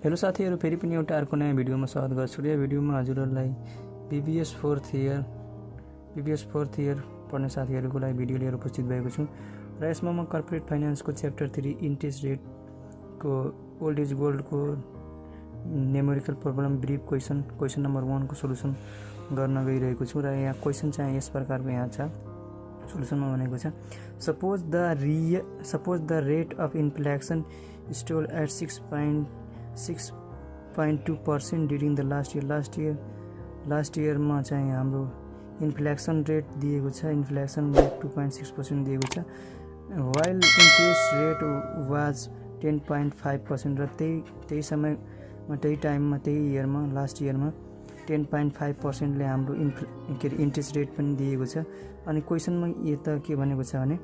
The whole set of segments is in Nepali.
हेलो साथीहरु, फेरि पनि एउटा अर्को नयाँ भिडियोमा स्वागत गर्छु। यो भिडियोमा हजुरहरुलाई BBS 4th इयर पढ्ने साथीहरुको लागि भिडियो लिएर उपस्थित भएको छु र यसमा म कर्पोरेट फाइनान्सको च्याप्टर 3 इन्ट्रेस्ट रेट को ओल्ड इज गोल्ड को numerical problem brief question number 1 को सोलुसन गर्न गइरहेको छु र यहाँ क्वेशन चाहिँ यस प्रकारको यहाँ छ। सोलुसनमा भनेको छ suppose the rate of inflation stole at 6.2% during the last year मा चाहिँ हाम्रो इन्फ्लेसन रेट दिएको छ। इन्फ्लेसन रेट 2.6% दिएको छ, वाइल इन्ट्रेस्ट रेट वाज 10.5% र त्यही समयमा त्यही टाइममा त्यही इयरमा लास्ट इयरमा 10.5% ले हाम्रो इन्ट्रेस्ट रेट पनि दिएको छ। अनि क्वेशनमा यता के भनेको छ भने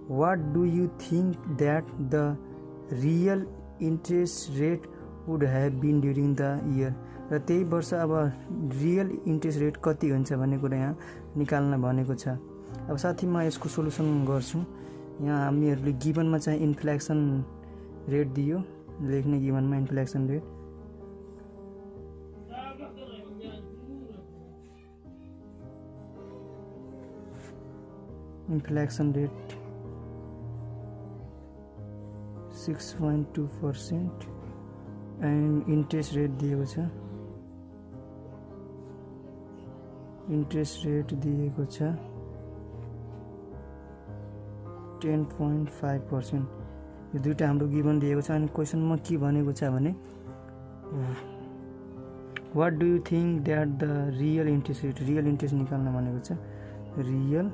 what do you think that the real interest rate would have been during the year, र त्यही वर्ष अब रियल इन्ट्रेस्ट रेट कति हुन्छ भन्ने कुरा यहाँ निकाल्न भनेको छ। अब साथी म यसको सोलुसन गर्छु। यहाँ हामीहरूले गिभनमा चाहिँ इन्फ्लेसन रेट दियो, लेख्ने गिभनमा inflation rate inflation rate 6.2% and interest rate दिएको छ। इन्ट्रेस्ट रेट दिएको छ 10.5%। यो दुईटा हाम्रो गिभन दिएको छ। अनि क्वेशनमा के भनेको छ भने what do you think that the real interest rate, real interest निकाल्न भनेको छ। Real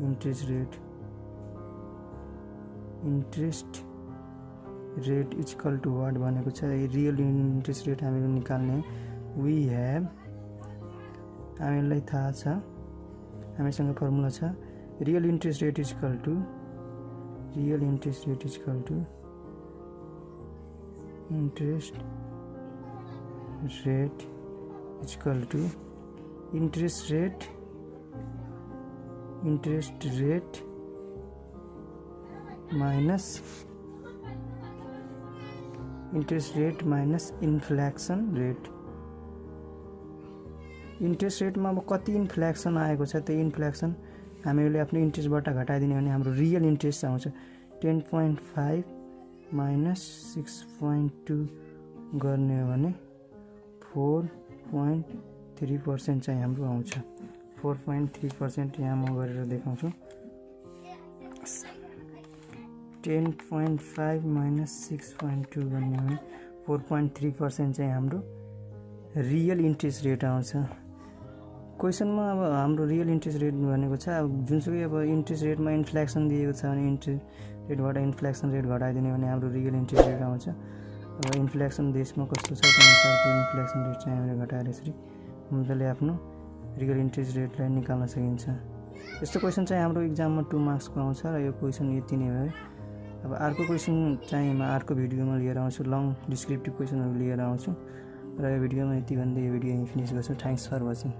interest rate equal to what भनेको छ। रियल इन्ट्रेस्ट रेट हामीले निकाल्ने वी हैव, हामीलाई थाहा छ, हामीसँग फर्मुला छ। Real interest rate equal to interest rate equal to interest rate minus inflation rate. Interest रेटमा अब कति इन्फ्लेसन आएको छ त्यही इन्फ्लेसन हामीले आफ्नो इन्ट्रेस्टबाट घटाइदिने भने हाम्रो रियल इन्ट्रेस्ट आउँछ 10.5 माइनस 6.2 गर्ने हो भने 4.3% चाहिँ हाम्रो आउँछ। 4.3% यहाँ म गरेर देखाउँछु। 10.5 माइनस 6.2 गर्ने हो भने 4.3% चाहिँ हाम्रो रियल इन्ट्रेस्ट रेट आउँछ। क्वेशनमा अब हाम्रो रियल इन्ट्रेस्ट रेट भनेको छ अब जुनसुकै अब इन्ट्रेस्ट रेटमा इन्फ्लेसन दिएको छ भने इन्ट्रेस्ट रेटबाट इन्फ्लेसन रेट घटाइदिने भने हाम्रो रियल इन्ट्रेस्ट रेट आउँछ। अब इन्फ्लेसन देशमा कस्तो छ त्यो अनुसारको इन्फ्लेसन रेट चाहिँ हामीले घटाएर यसरी मजाले आफ्नो रियल इन्ट्रेस्ट रेटलाई निकाल्न सकिन्छ। यस्तो क्वेशन चाहिँ हाम्रो इक्जाममा 2 मार्क्सको आउँछ र यो क्वेशन यति नै हो। अब अर्को क्वेशन चाहिँ म अर्को भिडियोमा लिएर आउँछु, लङ डिस्क्रिप्टिभ क्वेशनहरू लिएर आउँछु र यो भिडियोमा यति भन्दै यो भिडियो यहीँ फिनिस गर्छु। Thanks for watching.